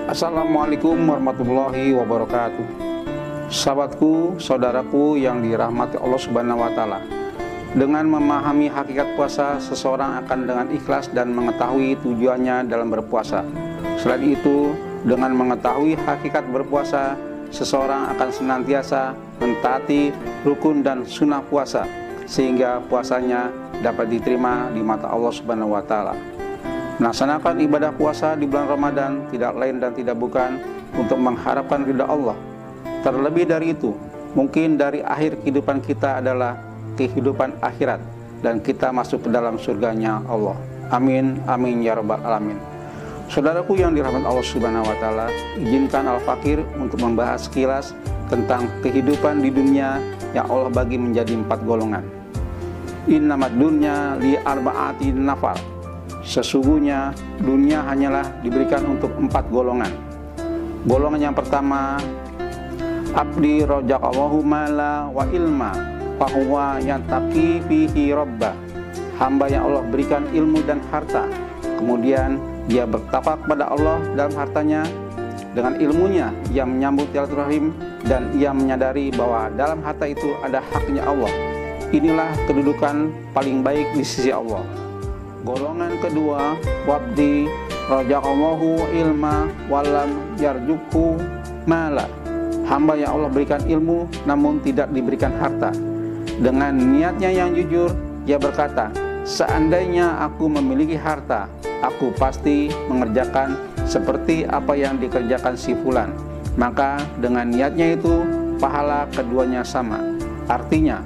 Assalamualaikum warahmatullahi wabarakatuh. Sahabatku, saudaraku yang dirahmati Allah Subhanahu wa Ta'ala, dengan memahami hakikat puasa, seseorang akan dengan ikhlas dan mengetahui tujuannya dalam berpuasa. Selain itu, dengan mengetahui hakikat berpuasa, seseorang akan senantiasa mentaati rukun dan sunnah puasa, sehingga puasanya dapat diterima di mata Allah Subhanahu wa Ta'ala. Melaksanakan ibadah puasa di bulan Ramadan tidak lain dan tidak bukan untuk mengharapkan ridha Allah. Terlebih dari itu, mungkin dari akhir kehidupan kita adalah kehidupan akhirat dan kita masuk ke dalam surganya Allah. Amin, amin ya rabbal alamin. Saudaraku yang dirahmati Allah Subhanahu wa Ta'ala, izinkan Al-Fakir untuk membahas sekilas tentang kehidupan di dunia yang Allah bagi menjadi 4 golongan. Innamad dunya li arba'ati nafar. Sesungguhnya dunia hanyalah diberikan untuk 4 golongan. Golongan yang pertama, abdi rojaqallahu mala wa ilma fahuwa yantaqi fihi rabbah. Hamba yang Allah berikan ilmu dan harta, kemudian dia bertakwa kepada Allah dalam hartanya. Dengan ilmunya ia menyambut silaturahim dan ia menyadari bahwa dalam harta itu ada haknya Allah. Inilah kedudukan paling baik di sisi Allah. Golongan kedua, wabdi rojaqallahu ilma walam yarjuku mala. Hamba yang Allah berikan ilmu namun tidak diberikan harta. Dengan niatnya yang jujur, ia berkata, seandainya aku memiliki harta, aku pasti mengerjakan seperti apa yang dikerjakan si fulan. Maka dengan niatnya itu, pahala keduanya sama. Artinya,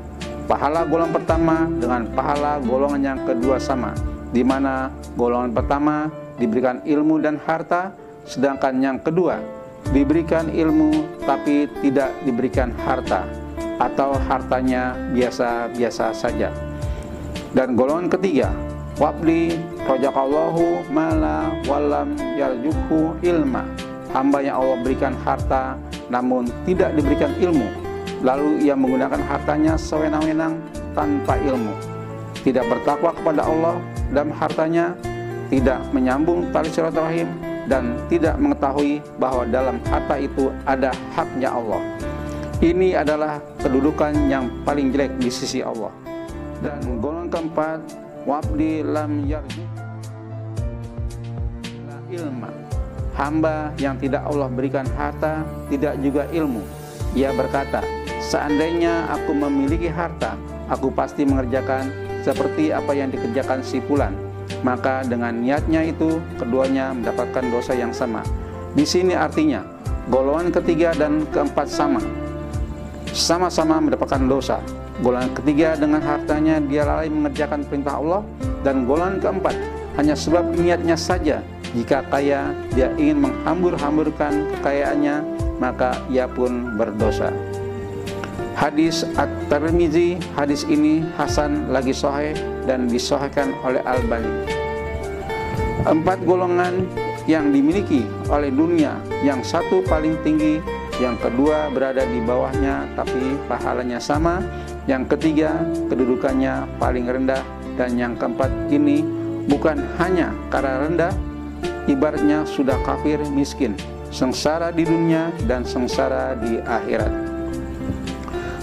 pahala golongan pertama dengan pahala golongan yang kedua sama, di mana golongan pertama diberikan ilmu dan harta, sedangkan yang kedua diberikan ilmu tapi tidak diberikan harta, atau hartanya biasa-biasa saja. Dan golongan ketiga, wabli rojaqallahu mala walam yarjuhu ilma. Hamba yang Allah berikan harta namun tidak diberikan ilmu, lalu ia menggunakan hartanya sewenang-wenang tanpa ilmu, tidak bertakwa kepada Allah dalam hartanya, tidak menyambung tali silaturahim, dan tidak mengetahui bahwa dalam harta itu ada haknya Allah. Ini adalah kedudukan yang paling jelek di sisi Allah. Dan golongan keempat, wabdi lam yarju la ilma. Hamba yang tidak Allah berikan harta, tidak juga ilmu. Ia berkata, seandainya aku memiliki harta, aku pasti mengerjakan seperti apa yang dikerjakan si fulan. Maka dengan niatnya itu, keduanya mendapatkan dosa yang sama. Di sini artinya, golongan ketiga dan keempat sama-sama mendapatkan dosa. Golongan ketiga dengan hartanya dia lalai mengerjakan perintah Allah, dan golongan keempat hanya sebab niatnya saja. Jika kaya, dia ingin menghambur-hamburkan kekayaannya, maka ia pun berdosa. Hadis At-Tirmizi, hadis ini hasan lagi sahih dan disahihkan oleh Al-Albani. 4 golongan yang dimiliki oleh dunia, yang satu paling tinggi, yang kedua berada di bawahnya tapi pahalanya sama, yang ketiga kedudukannya paling rendah, dan yang keempat ini bukan hanya karena rendah, ibaratnya sudah kafir miskin, sengsara di dunia dan sengsara di akhirat.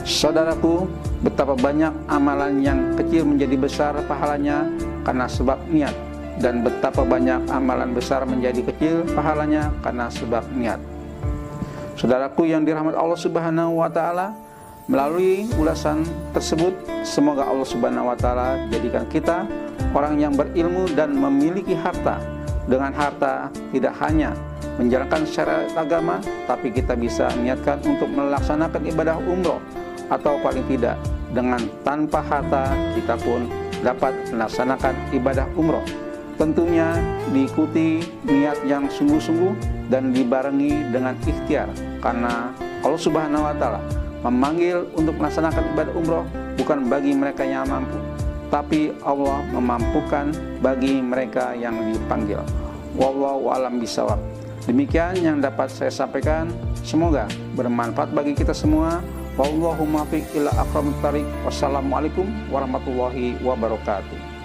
Saudaraku, betapa banyak amalan yang kecil menjadi besar pahalanya karena sebab niat, dan betapa banyak amalan besar menjadi kecil pahalanya karena sebab niat. Saudaraku yang dirahmati Allah Subhanahu wa Ta'ala, melalui ulasan tersebut, semoga Allah Subhanahu wa Ta'ala jadikan kita orang yang berilmu dan memiliki harta. Dengan harta tidak hanya menjalankan syariat agama, tapi kita bisa niatkan untuk melaksanakan ibadah umroh, atau paling tidak dengan tanpa harta kita pun dapat melaksanakan ibadah umroh. Tentunya diikuti niat yang sungguh-sungguh dan dibarengi dengan ikhtiar, karena Allah Subhanahu wa Ta'ala memanggil untuk melaksanakan ibadah umroh bukan bagi mereka yang mampu, tapi Allah memampukan bagi mereka yang dipanggil. Wallahu a'lam bishawab. Demikian yang dapat saya sampaikan, semoga bermanfaat bagi kita semua. Wallahumma fiq ila aqramut thariq. Wassalamualaikum warahmatullahi wabarakatuh.